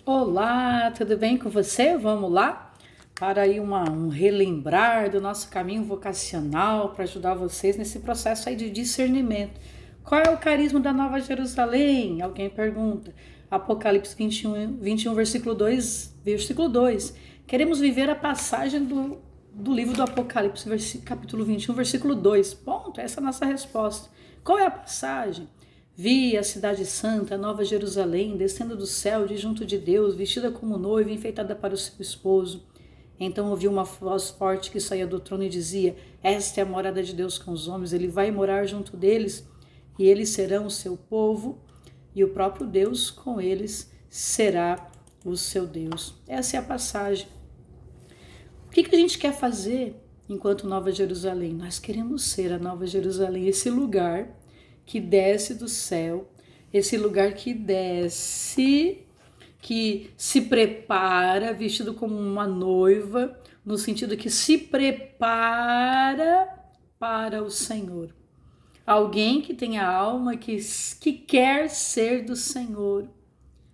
Olá, tudo bem com você? Vamos lá para aí um relembrar do nosso caminho vocacional para ajudar vocês nesse processo aí de discernimento. Qual é o carisma da Nova Jerusalém? Alguém pergunta. Apocalipse 21, versículo 2. Queremos viver a passagem do livro do Apocalipse, capítulo 21, versículo 2. Ponto, essa é a nossa resposta. Qual é a passagem? Vi a cidade santa, a nova Jerusalém, descendo do céu de junto de Deus, vestida como noiva, enfeitada para o seu esposo. Então ouvi uma voz forte que saía do trono e dizia: Esta é a morada de Deus com os homens, ele vai morar junto deles, e eles serão o seu povo, e o próprio Deus com eles será o seu Deus. Essa é a passagem. O que a gente quer fazer enquanto Nova Jerusalém? Nós queremos ser a Nova Jerusalém, esse lugar que desce do céu, esse lugar que desce, que se prepara, vestido como uma noiva, no sentido que se prepara para o Senhor. Alguém que tem a alma que quer ser do Senhor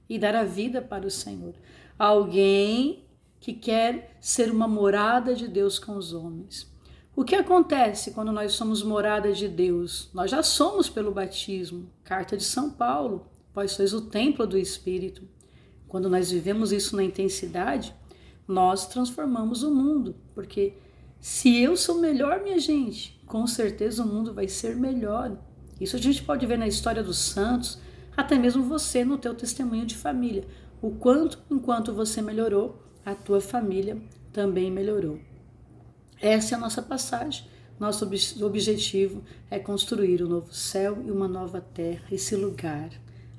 e dar a vida para o Senhor. Alguém que quer ser uma morada de Deus com os homens. O que acontece quando nós somos morada de Deus? Nós já somos pelo batismo. Carta de São Paulo, vós sois o templo do Espírito. Quando nós vivemos isso na intensidade, nós transformamos o mundo. Porque se eu sou melhor, minha gente, com certeza o mundo vai ser melhor. Isso a gente pode ver na história dos santos, até mesmo você no teu testemunho de família. O quanto, enquanto você melhorou, a tua família também melhorou. Essa é a nossa passagem. Nosso objetivo é construir um novo céu e uma nova terra, esse lugar,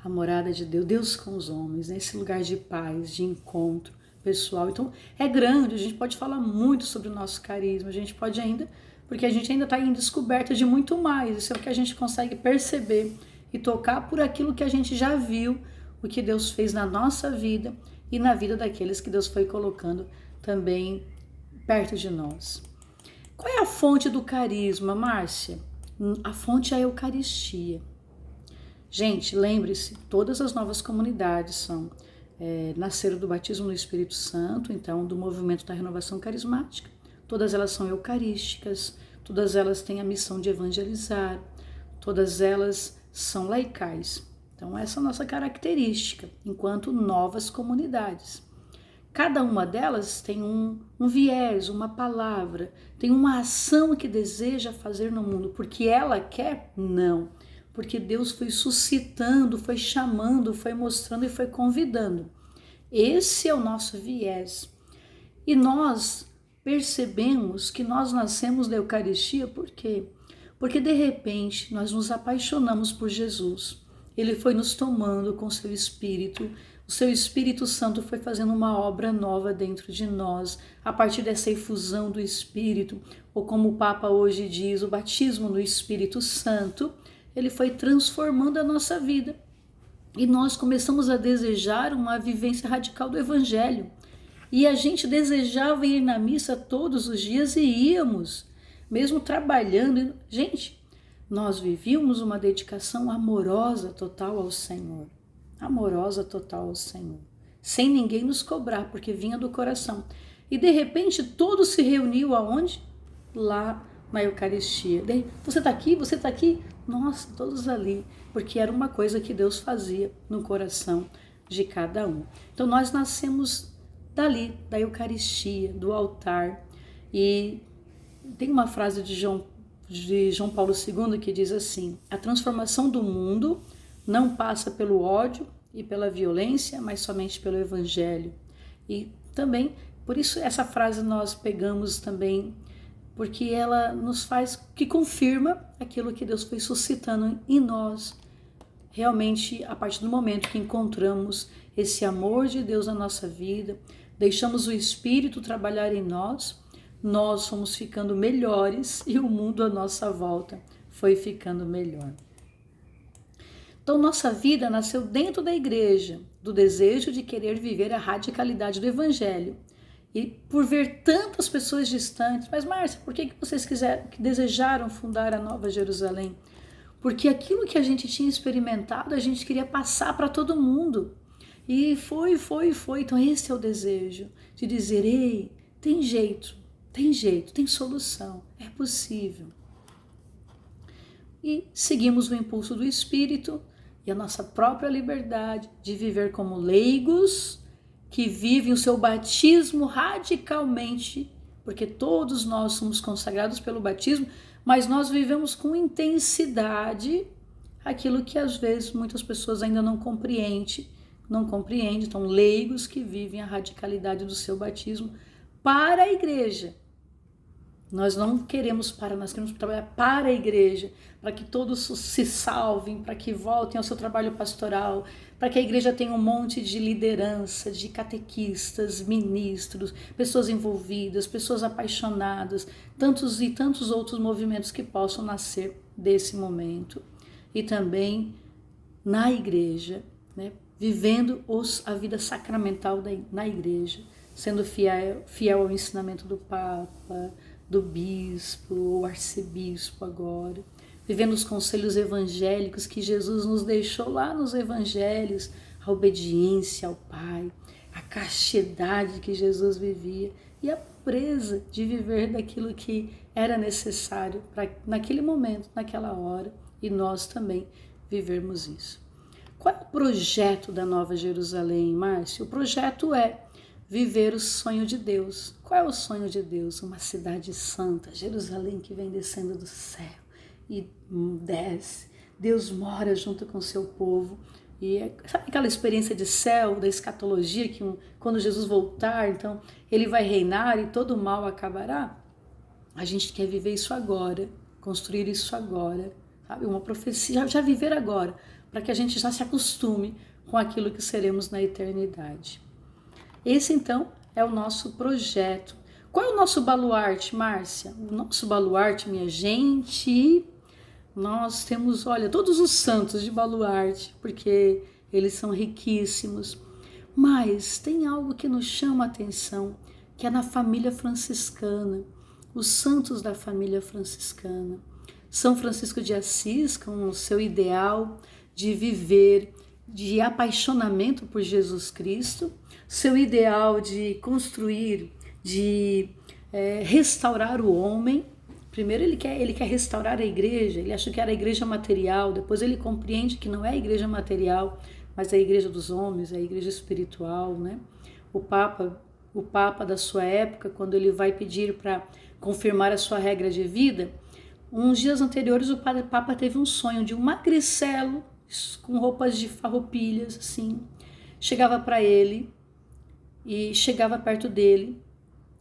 a morada de Deus, Deus com os homens, esse lugar de paz, de encontro pessoal. Então é grande, a gente pode falar muito sobre o nosso carisma, a gente pode ainda, porque a gente ainda está em descoberta de muito mais. Isso é o que a gente consegue perceber e tocar por aquilo que a gente já viu, o que Deus fez na nossa vida e na vida daqueles que Deus foi colocando também perto de nós. Qual é a fonte do carisma, Márcia? A fonte é a Eucaristia. Gente, lembre-se, todas as novas comunidades nasceram do batismo no Espírito Santo, então do movimento da renovação carismática. Todas elas são eucarísticas, todas elas têm a missão de evangelizar, todas elas são laicais. Então essa é a nossa característica, enquanto novas comunidades. Cada uma delas tem um viés, uma palavra, tem uma ação que deseja fazer no mundo. Porque ela quer? Não. Porque Deus foi suscitando, foi chamando, foi mostrando e foi convidando. Esse é o nosso viés. E nós percebemos que nós nascemos da Eucaristia por quê? Porque de repente nós nos apaixonamos por Jesus. Ele foi nos tomando com seu Espírito. O seu Espírito Santo foi fazendo uma obra nova dentro de nós, a partir dessa efusão do Espírito, ou como o Papa hoje diz, o batismo no Espírito Santo, ele foi transformando a nossa vida. E nós começamos a desejar uma vivência radical do Evangelho. E a gente desejava ir na missa todos os dias e íamos, mesmo trabalhando. Gente, nós vivíamos uma dedicação amorosa total ao Senhor. Amorosa total ao Senhor, sem ninguém nos cobrar, porque vinha do coração. E de repente tudo se reuniu aonde? Lá na Eucaristia. Você está aqui? Você está aqui? Nossa, todos ali, porque era uma coisa que Deus fazia no coração de cada um. Então nós nascemos dali, da Eucaristia, do altar. E tem uma frase de João Paulo II que diz assim: a transformação do mundo não passa pelo ódio e pela violência, mas somente pelo Evangelho. E também, por isso essa frase nós pegamos também, porque ela nos faz, que confirma aquilo que Deus foi suscitando em nós. Realmente, a partir do momento que encontramos esse amor de Deus na nossa vida, deixamos o Espírito trabalhar em nós, nós fomos ficando melhores e o mundo à nossa volta foi ficando melhor. Então, nossa vida nasceu dentro da igreja, do desejo de querer viver a radicalidade do Evangelho. E por ver tantas pessoas distantes, mas Márcia, por que vocês desejaram fundar a Nova Jerusalém? Porque aquilo que a gente tinha experimentado, a gente queria passar para todo mundo. E foi. Então esse é o desejo de dizer, ei, tem jeito, tem solução, é possível. E seguimos o impulso do Espírito e a nossa própria liberdade de viver como leigos que vivem o seu batismo radicalmente, porque todos nós somos consagrados pelo batismo, mas nós vivemos com intensidade aquilo que às vezes muitas pessoas ainda não compreendem, então leigos que vivem a radicalidade do seu batismo para a igreja. Nós não queremos nós queremos trabalhar para a igreja, para que todos se salvem, para que voltem ao seu trabalho pastoral, para que a igreja tenha um monte de liderança, de catequistas, ministros, pessoas envolvidas, pessoas apaixonadas, tantos e tantos outros movimentos que possam nascer desse momento. E também na igreja, né, vivendo a vida sacramental na igreja, sendo fiel ao ensinamento do Papa, do bispo, o arcebispo agora, vivendo os conselhos evangélicos que Jesus nos deixou lá nos evangelhos, a obediência ao Pai, a castidade que Jesus vivia e a presa de viver daquilo que era necessário para naquele momento, naquela hora, e nós também vivermos isso. Qual é o projeto da Nova Jerusalém, Márcio? O projeto é viver o sonho de Deus. Qual é o sonho de Deus? Uma cidade santa, Jerusalém que vem descendo do céu e desce. Deus mora junto com o seu povo. E sabe aquela experiência de céu, da escatologia, que quando Jesus voltar, então ele vai reinar e todo o mal acabará? A gente quer viver isso agora, construir isso agora, sabe? Uma profecia, já viver agora, para que a gente já se acostume com aquilo que seremos na eternidade. Esse, então, é o nosso projeto. Qual é o nosso baluarte, Márcia? O nosso baluarte, minha gente, nós temos, olha, todos os santos de baluarte, porque eles são riquíssimos. Mas tem algo que nos chama a atenção, que é na família franciscana, os santos da família franciscana. São Francisco de Assis, com o seu ideal de viver, de apaixonamento por Jesus Cristo, seu ideal de construir, de restaurar o homem. Primeiro ele quer restaurar a igreja, ele acha que era a igreja material, depois ele compreende que não é a igreja material, mas é a igreja dos homens, é a igreja espiritual, né? O Papa da sua época, quando ele vai pedir para confirmar a sua regra de vida, uns dias anteriores o Papa teve um sonho de um magricelo com roupas de farroupilhas, assim, chegava para ele e chegava perto dele,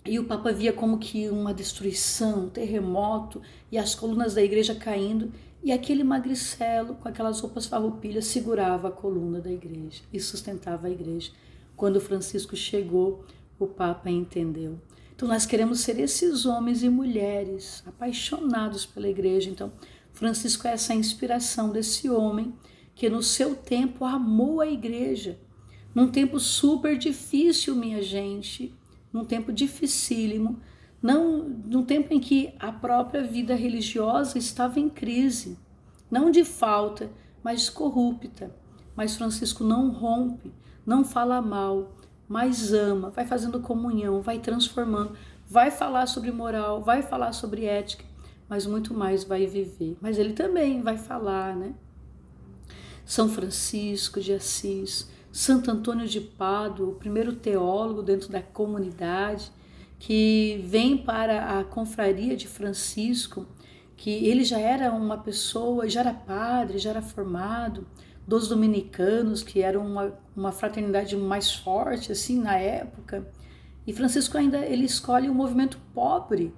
e o Papa via como que uma destruição, um terremoto, e as colunas da igreja caindo, e aquele magricelo com aquelas roupas farroupilhas segurava a coluna da igreja e sustentava a igreja. Quando Francisco chegou, o Papa entendeu. Então nós queremos ser esses homens e mulheres apaixonados pela igreja. Então Francisco é essa inspiração desse homem que no seu tempo amou a igreja, num tempo super difícil, minha gente, num tempo dificílimo, num tempo em que a própria vida religiosa estava em crise, não de falta, mas corrupta. Mas Francisco não rompe, não fala mal, mas ama, vai fazendo comunhão, vai transformando, vai falar sobre moral, vai falar sobre ética, mas muito mais vai viver. Mas ele também vai falar, né? São Francisco de Assis, Santo Antônio de Pádua, o primeiro teólogo dentro da comunidade, que vem para a confraria de Francisco, que ele já era uma pessoa, já era padre, já era formado, dos dominicanos, que era uma fraternidade mais forte assim na época, e Francisco ainda ele escolhe um movimento pobre.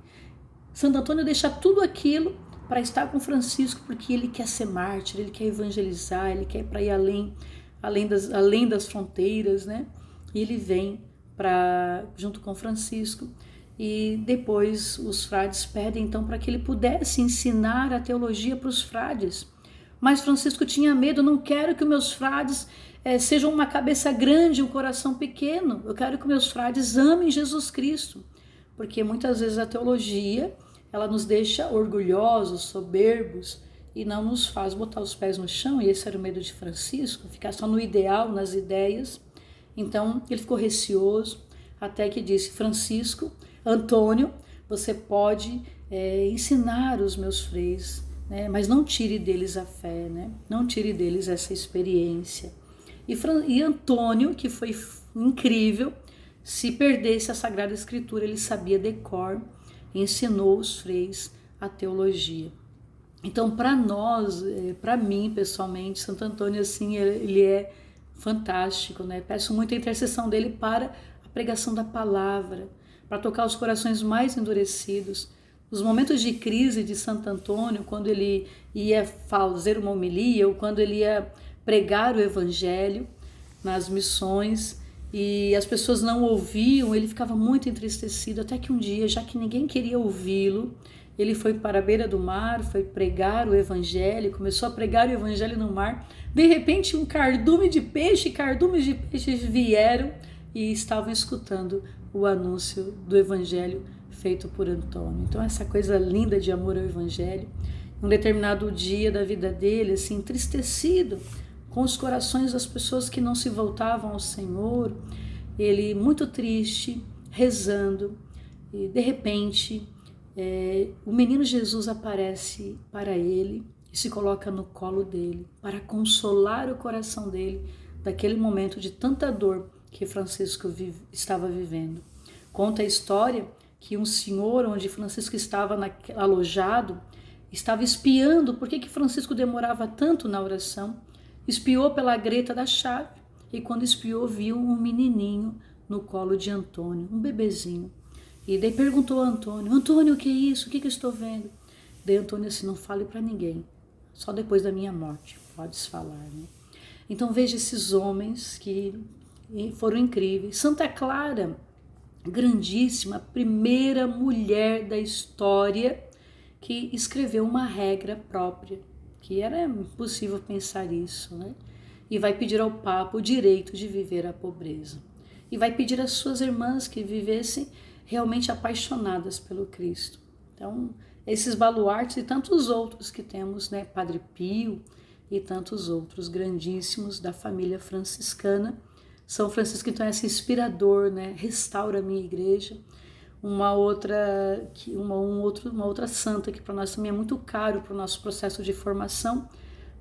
Santo Antônio deixa tudo aquilo para estar com Francisco, porque ele quer ser mártir, ele quer evangelizar, ele quer para ir além das fronteiras, né? E ele vem junto com Francisco, e depois os frades pedem então para que ele pudesse ensinar a teologia para os frades. Mas Francisco tinha medo, não quero que meus frades sejam uma cabeça grande, um coração pequeno, eu quero que meus frades amem Jesus Cristo, porque muitas vezes a teologia ela nos deixa orgulhosos, soberbos, e não nos faz botar os pés no chão, e esse era o medo de Francisco, ficar só no ideal, nas ideias. Então ele ficou receoso, até que disse: Francisco, Antônio, você pode ensinar os meus freios, né? Mas não tire deles a fé, né? Não tire deles essa experiência. E Antônio, que foi incrível, se perdesse a Sagrada Escritura, ele sabia decor, ensinou os freios a teologia. Então, para nós, para mim pessoalmente, Santo Antônio, assim, ele é fantástico, né? Peço muito a intercessão dele para a pregação da palavra, para tocar os corações mais endurecidos. Nos momentos de crise de Santo Antônio, quando ele ia fazer uma homilia ou quando ele ia pregar o evangelho nas missões e as pessoas não ouviam, ele ficava muito entristecido, até que um dia, já que ninguém queria ouvi-lo, ele foi para a beira do mar, foi pregar o evangelho, começou a pregar o evangelho no mar. De repente, cardumes de peixes vieram e estavam escutando o anúncio do evangelho feito por Antônio. Então, essa coisa linda de amor ao evangelho. Um determinado dia da vida dele, assim, entristecido, com os corações das pessoas que não se voltavam ao Senhor, ele muito triste, rezando, e de repente o menino Jesus aparece para ele e se coloca no colo dele para consolar o coração dele daquele momento de tanta dor que Francisco estava vivendo. Conta a história que um senhor onde Francisco estava alojado estava espiando por que Francisco demorava tanto na oração, espiou pela greta da chave e quando espiou viu um menininho no colo de Antônio, um bebezinho. E daí perguntou a Antônio: Antônio, o que é isso? O que eu estou vendo? Daí Antônio assim: não fale para ninguém, só depois da minha morte podes falar, né? Então veja esses homens que foram incríveis. Santa Clara, grandíssima, primeira mulher da história que escreveu uma regra própria, que era impossível pensar isso, né? E vai pedir ao Papa o direito de viver a pobreza. E vai pedir às suas irmãs que vivessem realmente apaixonadas pelo Cristo. Então, esses baluartes e tantos outros que temos, né? Padre Pio e tantos outros grandíssimos da família franciscana. São Francisco, então, é esse inspirador, né? Restaura a minha igreja. Uma outra santa que para nós também é muito caro para o nosso processo de formação,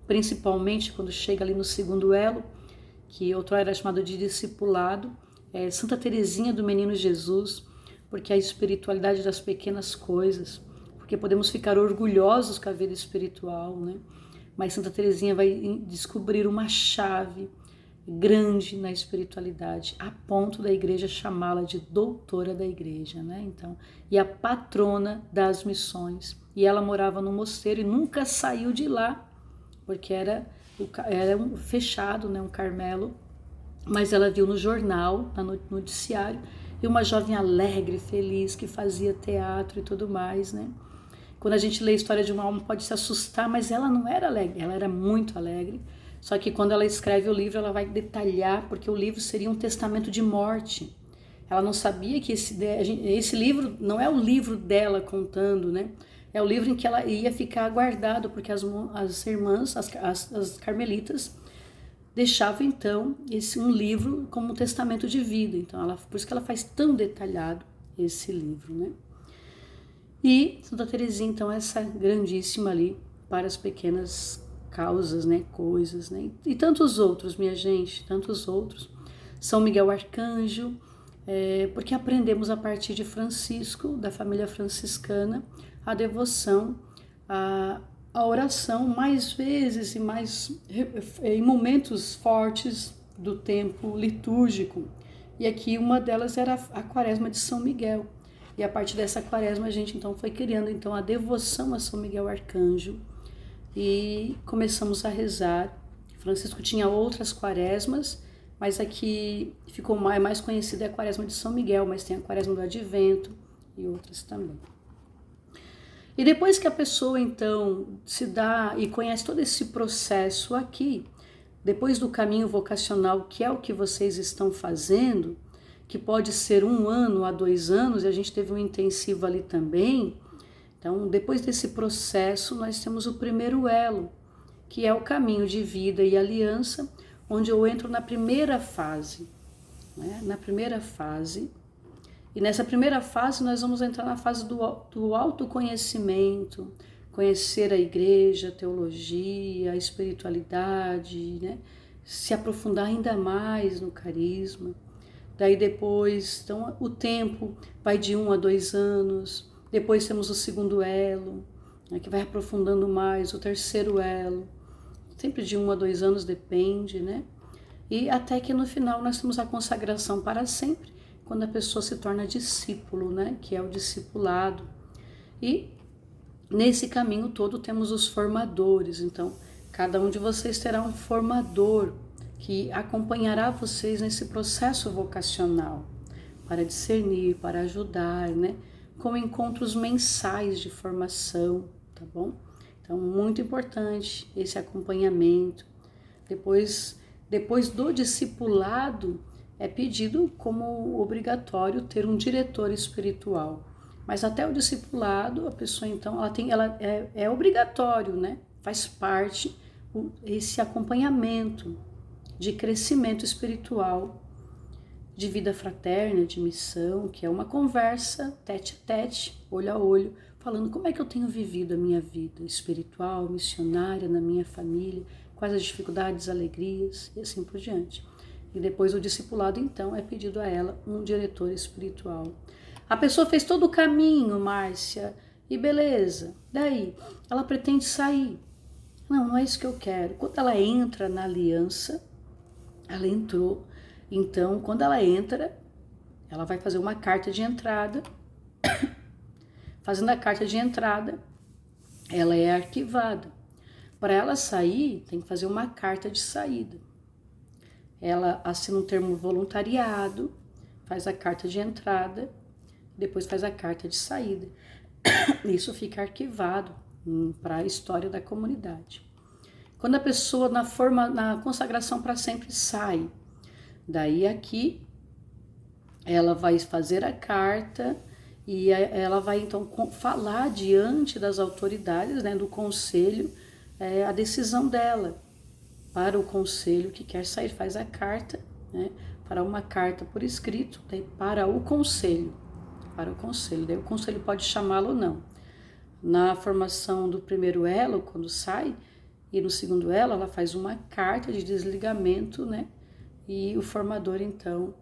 principalmente quando chega ali no segundo elo, que outro era chamado de discipulado, é Santa Teresinha do Menino Jesus, porque a espiritualidade das pequenas coisas, porque podemos ficar orgulhosos com a vida espiritual, né? Mas Santa Teresinha vai descobrir uma chave grande na espiritualidade, a ponto da igreja chamá-la de doutora da igreja, né? Então, e a patrona das missões. E ela morava no mosteiro e nunca saiu de lá, porque era um fechado, né? Um Carmelo. Mas ela viu no jornal, no noticiário, e uma jovem alegre, feliz, que fazia teatro e tudo mais, né? Quando a gente lê a história de uma alma pode se assustar, mas ela não era alegre, ela era muito alegre. Só que quando ela escreve o livro, ela vai detalhar, porque o livro seria um testamento de morte. Ela não sabia que esse livro não é o livro dela contando, né? É o livro em que ela ia ficar guardado, porque as irmãs, as carmelitas, deixavam então um livro como um testamento de vida. Então, por isso que ela faz tão detalhado esse livro, né? E Santa Teresinha, então, essa grandíssima ali para as pequenas causas, né, coisas, né, e tantos outros, minha gente, tantos outros. São Miguel Arcanjo, porque aprendemos a partir de Francisco, da família franciscana, a devoção, a oração mais vezes e mais em momentos fortes do tempo litúrgico. E aqui uma delas era a Quaresma de São Miguel. E a partir dessa Quaresma a gente então foi criando então a devoção a São Miguel Arcanjo. E começamos a rezar. Francisco tinha outras quaresmas, mas aqui ficou mais conhecida é a Quaresma de São Miguel, mas tem a Quaresma do Advento e outras também. E depois que a pessoa então se dá e conhece todo esse processo aqui, depois do caminho vocacional, que é o que vocês estão fazendo, que pode ser 1 ano a 2 anos, e a gente teve um intensivo ali também. Então, depois desse processo, nós temos o primeiro elo, que é o caminho de vida e aliança, onde eu entro na primeira fase. né, na primeira fase. E nessa primeira fase nós vamos entrar na fase do autoconhecimento, conhecer a igreja, a teologia, a espiritualidade, né? Se aprofundar ainda mais no carisma. Daí depois, então o tempo vai de 1 a 2 anos, depois temos o segundo elo, né, que vai aprofundando mais, o terceiro elo, sempre de 1 a 2 anos depende, né? E até que no final nós temos a consagração para sempre, quando a pessoa se torna discípulo, né? Que é o discipulado. E nesse caminho todo temos os formadores, então cada um de vocês terá um formador que acompanhará vocês nesse processo vocacional, para discernir, para ajudar, né? Com encontros mensais de formação, tá bom? Então, muito importante esse acompanhamento. Depois do discipulado, é pedido como obrigatório ter um diretor espiritual. Mas até o discipulado, a pessoa então, é obrigatório, né? Faz parte esse acompanhamento de crescimento espiritual, de vida fraterna, de missão, que é uma conversa tete a tete, olho a olho, falando como é que eu tenho vivido a minha vida espiritual, missionária, na minha família, quais as dificuldades, alegrias e assim por diante. E depois o discipulado, então, é pedido a ela um diretor espiritual. A pessoa fez todo o caminho, Márcia, e beleza, daí ela pretende sair. Não é isso que eu quero. Quando ela entra na aliança, ela entrou, então quando ela entra, ela vai fazer uma carta de entrada. Fazendo a carta de entrada, ela é arquivada. Para ela sair, tem que fazer uma carta de saída. Ela assina um termo voluntariado, faz a carta de entrada, depois faz a carta de saída. Isso fica arquivado para a história da comunidade. Quando a pessoa na consagração para sempre sai, daí aqui ela vai fazer a carta e ela vai então falar diante das autoridades, né, do conselho, a decisão dela para o conselho que quer sair, faz a carta, né, para uma carta por escrito, daí para o conselho, daí o conselho pode chamá-lo ou não. Na formação do primeiro elo, quando sai, e no segundo elo, ela faz uma carta de desligamento, né? E o formador, então,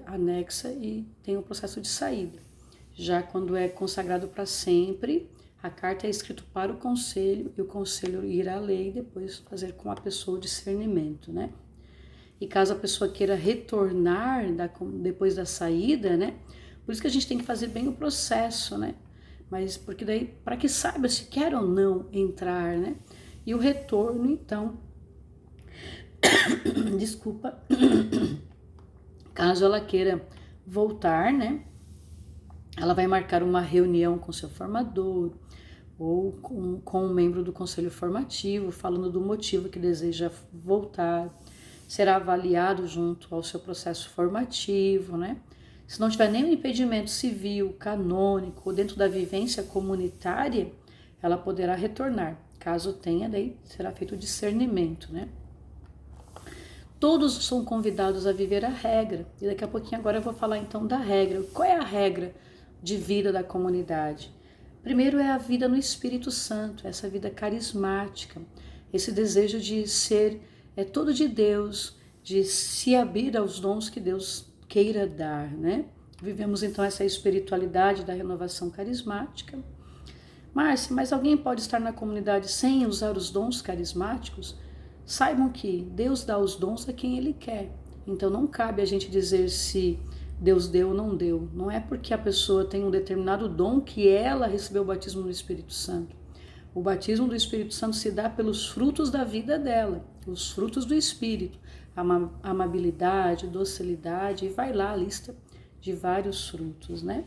anexa e tem o processo de saída. Já quando é consagrado para sempre, a carta é escrita para o conselho e o conselho irá ler e depois fazer com a pessoa o discernimento, né? E caso a pessoa queira retornar depois da saída, né? Por isso que a gente tem que fazer bem o processo, né? Mas porque daí, para que saiba se quer ou não entrar, né? E o retorno, então, desculpa, caso ela queira voltar, né? Ela vai marcar uma reunião com seu formador ou com um membro do conselho formativo, falando do motivo que deseja voltar. Será avaliado junto ao seu processo formativo, né? Se não tiver nenhum impedimento civil, canônico ou dentro da vivência comunitária, ela poderá retornar. Caso tenha, daí será feito o discernimento, né? Todos são convidados a viver a regra. E daqui a pouquinho agora eu vou falar então da regra. Qual é a regra de vida da comunidade? Primeiro é a vida no Espírito Santo, essa vida carismática, esse desejo de ser todo de Deus, de se abrir aos dons que Deus queira dar, né? Vivemos então essa espiritualidade da renovação carismática. Márcia, mas alguém pode estar na comunidade sem usar os dons carismáticos? Saibam que Deus dá os dons a quem Ele quer. Então não cabe a gente dizer se Deus deu ou não deu. Não é porque a pessoa tem um determinado dom que ela recebeu o batismo do Espírito Santo. O batismo do Espírito Santo se dá pelos frutos da vida dela, os frutos do Espírito, amabilidade, docilidade, e vai lá a lista de vários frutos, né?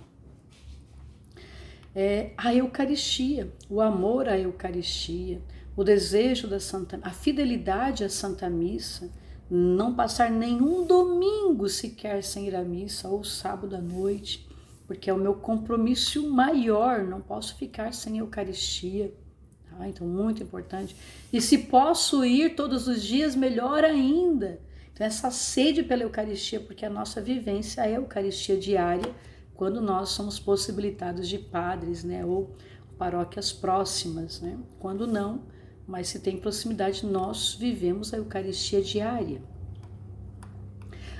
A Eucaristia, o amor à Eucaristia, o desejo da Santa, a fidelidade à Santa Missa, não passar nenhum domingo sequer sem ir à missa ou sábado à noite, porque é o meu compromisso maior, não posso ficar sem Eucaristia. Então, muito importante. E se posso ir todos os dias, melhor ainda. Então essa sede pela Eucaristia, porque a nossa vivência é a Eucaristia diária, quando nós somos possibilitados de padres, né, ou paróquias próximas, né? Quando não, mas se tem proximidade, nós vivemos a Eucaristia diária.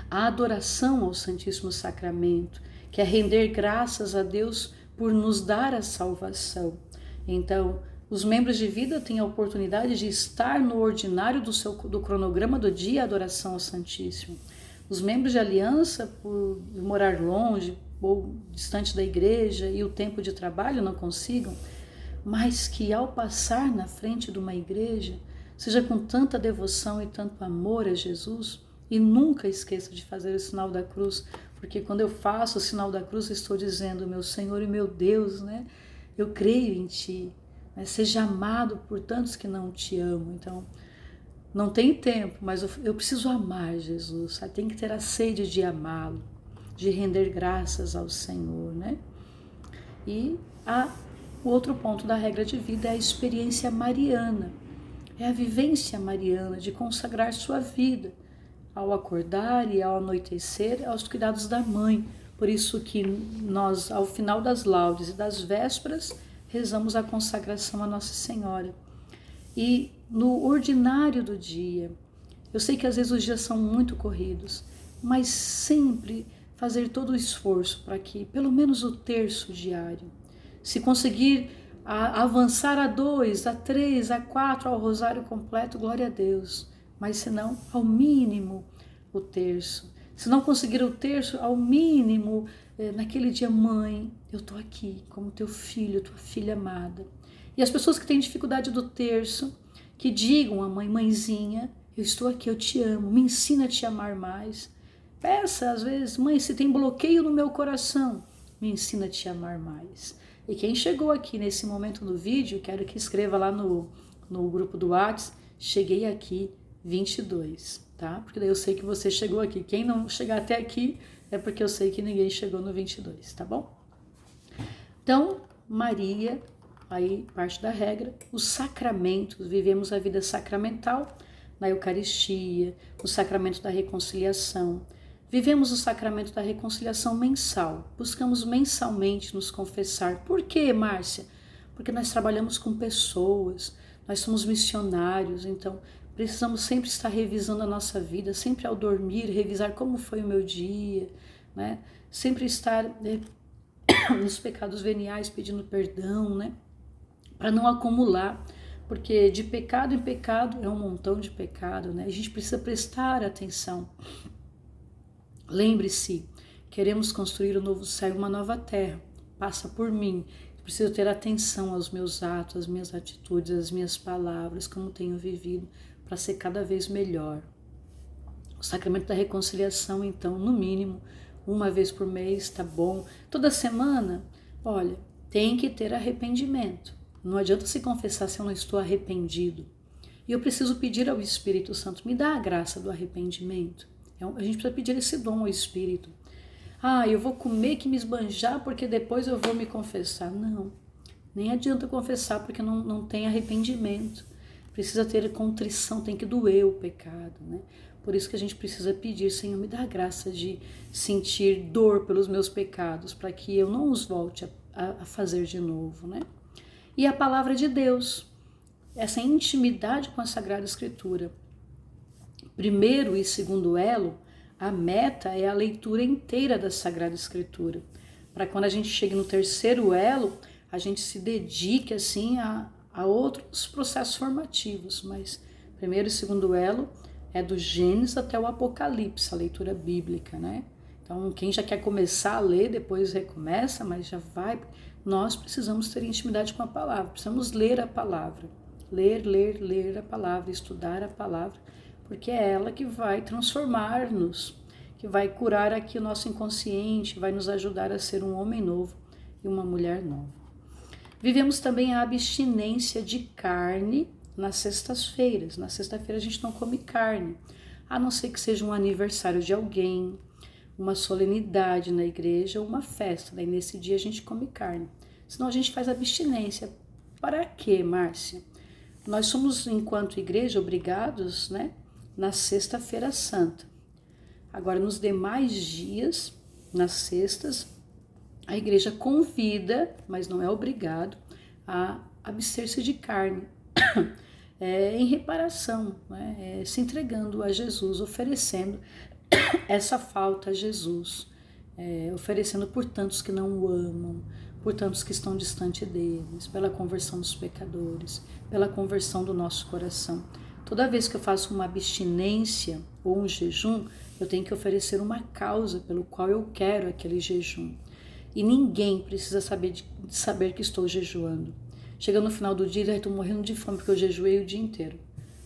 A adoração ao Santíssimo Sacramento, que é render graças a Deus por nos dar a salvação. Então, os membros de vida têm a oportunidade de estar no ordinário do cronograma do dia a adoração ao Santíssimo. Os membros de aliança, por morar longe ou distante da igreja e o tempo de trabalho não consigam, mas que ao passar na frente de uma igreja, seja com tanta devoção e tanto amor a Jesus, e nunca esqueça de fazer o sinal da cruz, porque quando eu faço o sinal da cruz, eu estou dizendo, meu Senhor e meu Deus, né? Eu creio em Ti, né? Seja amado por tantos que não Te amam. Então, não tem tempo, mas eu preciso amar Jesus, sabe? Tem que ter a sede de amá-lo, de render graças ao Senhor, né? E o outro ponto da regra de vida é a experiência mariana, é a vivência mariana de consagrar sua vida ao acordar e ao anoitecer aos cuidados da mãe. Por isso que nós, ao final das laudes e das vésperas, rezamos a consagração a Nossa Senhora. E no ordinário do dia, eu sei que às vezes os dias são muito corridos, mas sempre fazer todo o esforço para que pelo menos o terço diário, se conseguir avançar a 2, a 3, a 4 ao rosário completo, glória a Deus. Mas se não, ao mínimo o terço. Se não conseguir o terço, ao mínimo, naquele dia, mãe, eu estou aqui como teu filho, tua filha amada. E as pessoas que têm dificuldade do terço, que digam à mãe, mãezinha, eu estou aqui, eu te amo, me ensina a te amar mais. Peça, às vezes, mãe, se tem bloqueio no meu coração, me ensina a te amar mais. E quem chegou aqui nesse momento do vídeo, quero que escreva lá no grupo do WhatsApp, cheguei aqui 22, tá? Porque daí eu sei que você chegou aqui. Quem não chegar até aqui é porque eu sei que ninguém chegou no 22, tá bom? Então, Maria, aí parte da regra, os sacramentos, vivemos a vida sacramental na Eucaristia, o sacramento da reconciliação. Vivemos o sacramento da reconciliação mensal, buscamos mensalmente nos confessar. Por quê, Márcia? Porque nós trabalhamos com pessoas, nós somos missionários, então precisamos sempre estar revisando a nossa vida, sempre ao dormir, revisar como foi o meu dia, né? Sempre estar nos pecados veniais pedindo perdão, né? Para não acumular, porque de pecado em pecado é um montão de pecado, né? A gente precisa prestar atenção. Lembre-se, queremos construir um novo céu e uma nova terra. Passa por mim. Preciso ter atenção aos meus atos, às minhas atitudes, às minhas palavras, como tenho vivido, para ser cada vez melhor. O sacramento da reconciliação, então, no mínimo, uma vez por mês, tá bom. Toda semana, olha, tem que ter arrependimento. Não adianta se confessar se eu não estou arrependido. E eu preciso pedir ao Espírito Santo, me dá a graça do arrependimento. A gente precisa pedir esse dom ao Espírito. Eu vou comer que me esbanjar porque depois eu vou me confessar. Não, nem adianta confessar porque não tem arrependimento. Precisa ter contrição, tem que doer o pecado, né? Por isso que a gente precisa pedir, Senhor, me dá a graça de sentir dor pelos meus pecados, para que eu não os volte a fazer de novo, né? E a palavra de Deus, essa intimidade com a Sagrada Escritura. Primeiro e segundo elo, a meta é a leitura inteira da Sagrada Escritura. Para quando a gente chegue no terceiro elo, a gente se dedique assim a outros processos formativos. Mas primeiro e segundo elo é do Gênesis até o Apocalipse, a leitura bíblica, né? Então, quem já quer começar a ler, depois recomeça, mas já vai. Nós precisamos ter intimidade com a palavra, precisamos ler a palavra. Ler a palavra, estudar a palavra, porque é ela que vai transformar-nos, que vai curar aqui o nosso inconsciente, vai nos ajudar a ser um homem novo e uma mulher nova. Vivemos também a abstinência de carne nas sextas-feiras. Na sexta-feira a gente não come carne, a não ser que seja um aniversário de alguém, uma solenidade na igreja ou uma festa. Daí nesse dia a gente come carne. Senão a gente faz abstinência. Para quê, Márcia? Nós somos, enquanto igreja, obrigados, né, na Sexta-feira Santa. Agora, nos demais dias, nas sextas, a igreja convida, mas não é obrigado, a abster-se de carne, em reparação, né? Se entregando a Jesus, oferecendo essa falta a Jesus, oferecendo por tantos que não o amam, por tantos que estão distante deles, pela conversão dos pecadores, pela conversão do nosso coração. Toda vez que eu faço uma abstinência ou um jejum, eu tenho que oferecer uma causa pelo qual eu quero aquele jejum. E ninguém precisa saber que estou jejuando. Chegando no final do dia, estou morrendo de fome porque eu jejuei o dia inteiro.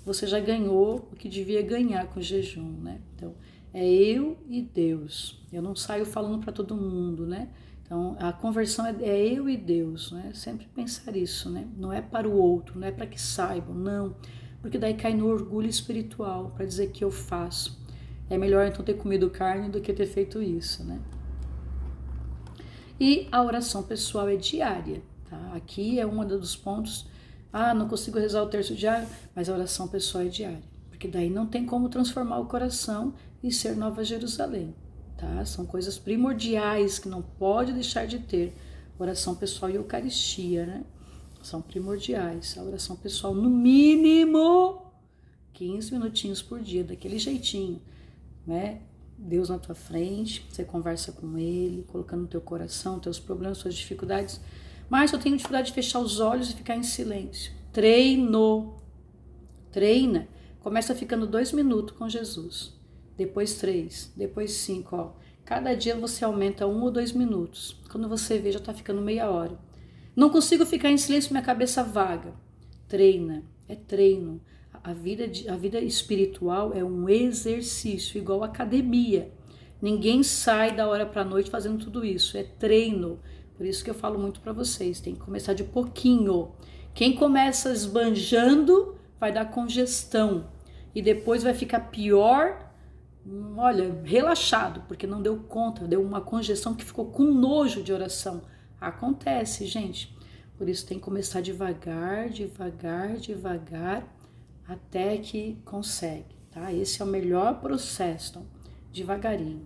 Você já ganhou o que devia ganhar com o jejum, né? Então, é eu e Deus. Eu não saio falando para todo mundo, né? Então, a conversão é eu e Deus, né? Sempre pensar isso, né? Não é para o outro, não é para que saibam, não. Porque daí cai no orgulho espiritual, para dizer que eu faço. É melhor então ter comido carne do que ter feito isso, né? E a oração pessoal é diária, tá? Aqui é um dos pontos. Não consigo rezar o terço diário, mas a oração pessoal é diária. Porque daí não tem como transformar o coração e ser Nova Jerusalém, tá? São coisas primordiais que não pode deixar de ter. Oração pessoal e Eucaristia, né? São primordiais. A oração pessoal, no mínimo 15 minutinhos por dia, daquele jeitinho, né? Deus na tua frente, você conversa com Ele, colocando no teu coração, teus problemas, suas dificuldades. Mas eu tenho dificuldade de fechar os olhos e ficar em silêncio. Treina. Começa ficando 2 minutos com Jesus, depois 3, depois 5, ó. Cada dia você aumenta 1 ou 2 minutos. Quando você vê, já tá ficando meia hora. Não consigo ficar em silêncio, minha cabeça vaga. Treina, é treino. A vida espiritual é um exercício, igual academia. Ninguém sai da hora para a noite fazendo tudo isso, é treino. Por isso que eu falo muito para vocês, tem que começar de pouquinho. Quem começa esbanjando vai dar congestão e depois vai ficar pior, olha, relaxado, porque não deu conta, deu uma congestão que ficou com nojo de oração. Acontece, gente. Por isso tem que começar devagar, até que consegue, tá? Esse é o melhor processo, então, devagarinho.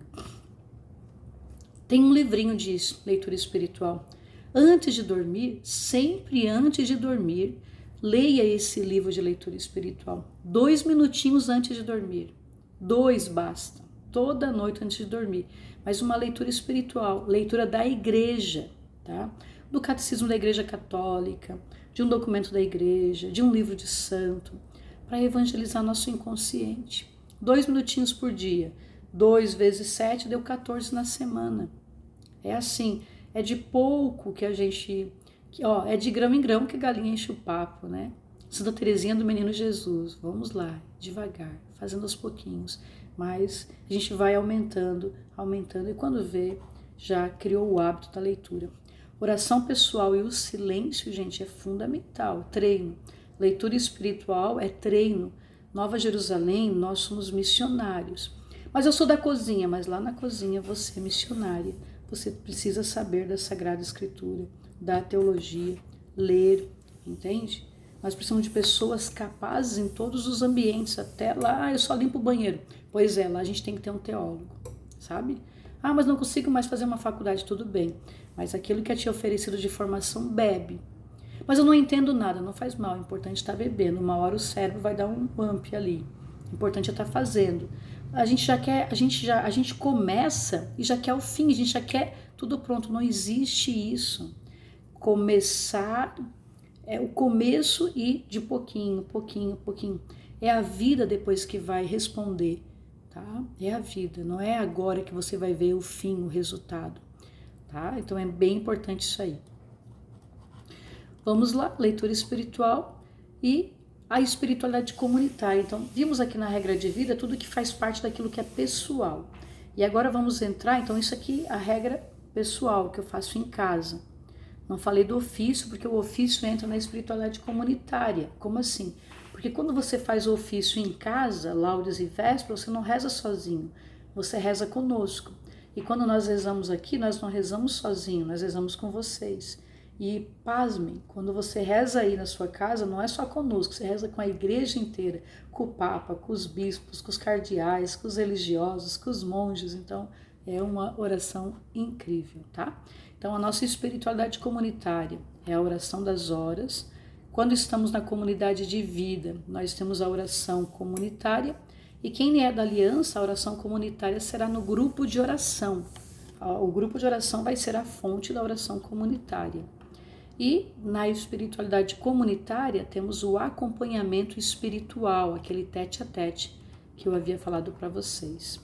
Tem um livrinho de leitura espiritual. Antes de dormir, sempre antes de dormir, leia esse livro de leitura espiritual. 2 minutinhos antes de dormir. 2 basta. Toda noite antes de dormir. Mas uma leitura espiritual, leitura da igreja, tá? Do catecismo da Igreja Católica, de um documento da igreja, de um livro de santo, para evangelizar nosso inconsciente. 2 minutinhos por dia. 2 vezes 7 deu 14 na semana. É assim, é de pouco que a gente... é de grão em grão que a galinha enche o papo, né? Santa Teresinha do Menino Jesus. Vamos lá, devagar, fazendo aos pouquinhos. Mas a gente vai aumentando, e quando vê, já criou o hábito da leitura. Oração pessoal e o silêncio, gente, é fundamental. Treino. Leitura espiritual é treino. Nova Jerusalém, nós somos missionários. Mas eu sou da cozinha, mas lá na cozinha você é missionária. Você precisa saber da Sagrada Escritura, da teologia, ler, entende? Nós precisamos de pessoas capazes em todos os ambientes, até lá eu só limpo o banheiro. Pois é, lá a gente tem que ter um teólogo, sabe? Mas não consigo mais fazer uma faculdade, tudo bem. Mas aquilo que é te oferecido de formação, bebe. Mas eu não entendo nada, não faz mal, o importante é estar bebendo. Uma hora o cérebro vai dar um pump ali. O importante é estar fazendo. A gente começa e já quer o fim, a gente já quer tudo pronto. Não existe isso. Começar é o começo e de pouquinho. É a vida depois que vai responder, tá? É a vida, não é agora que você vai ver o fim, o resultado, tá? Então é bem importante isso aí. Vamos lá, leitura espiritual e a espiritualidade comunitária. Então, vimos aqui na regra de vida tudo que faz parte daquilo que é pessoal. E agora vamos entrar, então isso aqui, a regra pessoal que eu faço em casa. Não falei do ofício, porque o ofício entra na espiritualidade comunitária. Como assim? Porque quando você faz o ofício em casa, laudes e vésperas, você não reza sozinho, você reza conosco. E quando nós rezamos aqui, nós não rezamos sozinho, nós rezamos com vocês. E pasmem, quando você reza aí na sua casa, não é só conosco, você reza com a igreja inteira, com o Papa, com os bispos, com os cardeais, com os religiosos, com os monges. Então, é uma oração incrível, tá? Então, a nossa espiritualidade comunitária é a oração das horas. Quando estamos na comunidade de vida, nós temos a oração comunitária. E quem é da aliança, a oração comunitária será no grupo de oração. O grupo de oração vai ser a fonte da oração comunitária. E na espiritualidade comunitária temos o acompanhamento espiritual, aquele tete a tete que eu havia falado para vocês.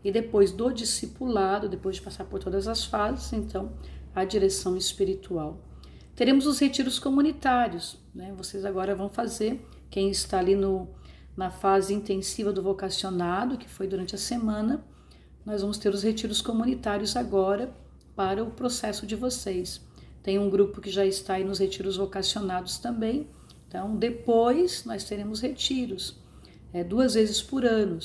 E depois do discipulado, depois de passar por todas as fases, então a direção espiritual. Teremos os retiros comunitários, né? Vocês agora vão fazer, quem está ali na fase intensiva do vocacionado, que foi durante a semana, nós vamos ter os retiros comunitários agora para o processo de vocês. Tem um grupo que já está aí nos retiros vocacionados também. Então, depois nós teremos retiros, 2 vezes por ano.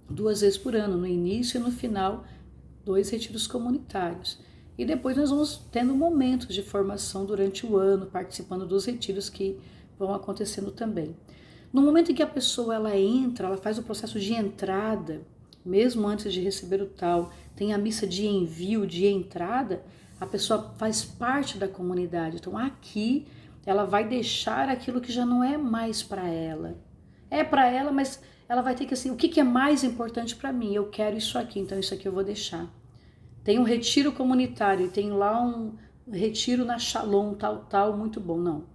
2 vezes por ano, no início e no final, 2 retiros comunitários. E depois nós vamos tendo momentos de formação durante o ano, participando dos retiros que vão acontecendo também. No momento em que a pessoa ela entra, ela faz o processo de entrada, mesmo antes de receber o tal, tem a missa de envio, de entrada, a pessoa faz parte da comunidade. Então aqui ela vai deixar aquilo que já não é mais para ela. É para ela, mas ela vai ter que assim, o que é mais importante para mim? Eu quero isso aqui, então isso aqui eu vou deixar. Tem um retiro comunitário, tem lá um retiro na Shalom, tal, muito bom. Não.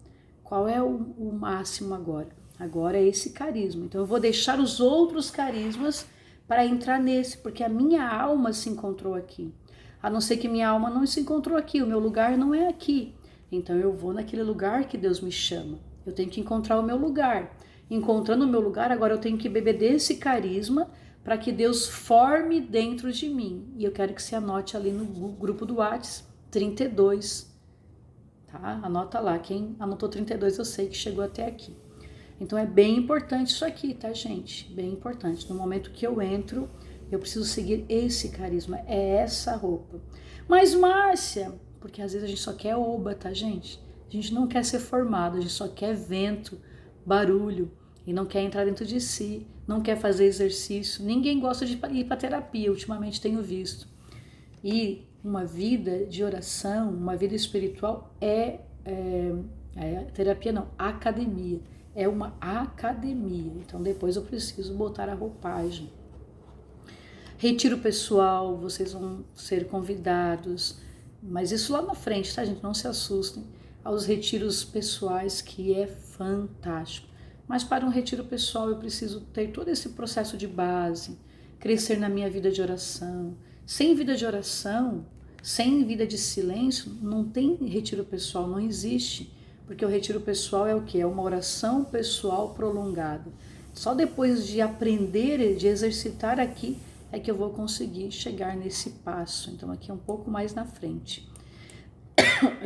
Qual é o máximo agora? Agora é esse carisma. Então eu vou deixar os outros carismas para entrar nesse, porque a minha alma se encontrou aqui. A não ser que minha alma não se encontrou aqui, o meu lugar não é aqui. Então eu vou naquele lugar que Deus me chama. Eu tenho que encontrar o meu lugar. Encontrando o meu lugar, agora eu tenho que beber desse carisma para que Deus forme dentro de mim. E eu quero que você anote ali no grupo do WhatsApp 32. Tá? Anota lá. Quem anotou 32 eu sei que chegou até aqui. Então é bem importante isso aqui, tá, gente? Bem importante. No momento que eu entro, eu preciso seguir esse carisma, é essa roupa. Mas Márcia, porque às vezes a gente só quer oba, tá, gente? A gente não quer ser formado, a gente só quer vento, barulho, e não quer entrar dentro de si, não quer fazer exercício. Ninguém gosta de ir para terapia, ultimamente tenho visto. E uma vida de oração, uma vida espiritual terapia não, academia. É uma academia, então depois eu preciso botar a roupagem. Retiro pessoal, vocês vão ser convidados, mas isso lá na frente, tá, gente? Não se assustem aos retiros pessoais, que é fantástico. Mas para um retiro pessoal eu preciso ter todo esse processo de base, crescer na minha vida de oração. Sem vida de oração, sem vida de silêncio, não tem retiro pessoal, não existe. Porque o retiro pessoal é o quê? É uma oração pessoal prolongada. Só depois de aprender, de exercitar aqui, é que eu vou conseguir chegar nesse passo. Então aqui é um pouco mais na frente.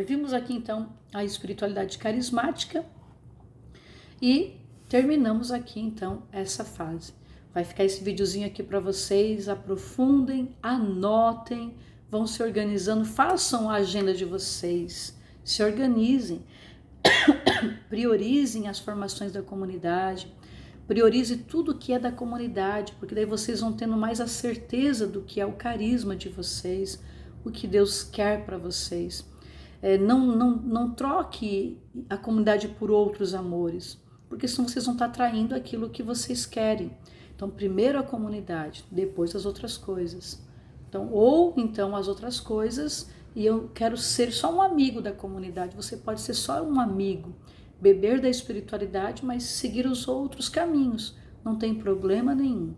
Vimos aqui então a espiritualidade carismática e terminamos aqui então essa fase. Vai ficar esse videozinho aqui para vocês, aprofundem, anotem, vão se organizando, façam a agenda de vocês, se organizem. Priorizem as formações da comunidade, priorize tudo que é da comunidade, porque daí vocês vão tendo mais a certeza do que é o carisma de vocês, o que Deus quer para vocês. Não troque a comunidade por outros amores, porque senão vocês vão estar atraindo aquilo que vocês querem. Então, primeiro a comunidade, depois as outras coisas. Ou então as outras coisas, e eu quero ser só um amigo da comunidade. Você pode ser só um amigo, beber da espiritualidade, mas seguir os outros caminhos, não tem problema nenhum.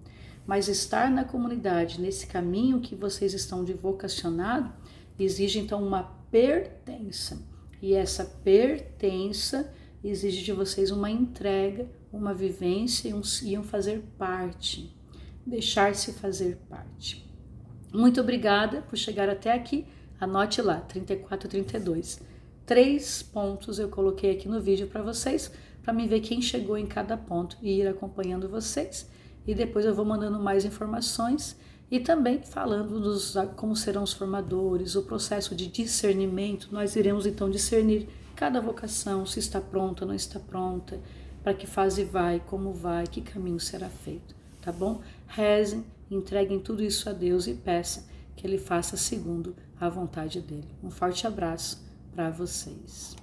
Mas estar na comunidade, nesse caminho que vocês estão de vocacionado, exige então uma pertença. E essa pertença exige de vocês uma entrega, uma vivência e um fazer parte, deixar-se fazer parte. Muito obrigada por chegar até aqui. Anote lá, 34 e 32. 3 pontos eu coloquei aqui no vídeo para vocês, para me ver quem chegou em cada ponto e ir acompanhando vocês. E depois eu vou mandando mais informações E também falando como serão os formadores, o processo de discernimento, nós iremos então discernir cada vocação, se está pronta, não está pronta, para que fase vai, como vai, que caminho será feito, tá bom? Rezem, entreguem tudo isso a Deus e peçam que Ele faça segundo a vontade dEle. Um forte abraço para vocês.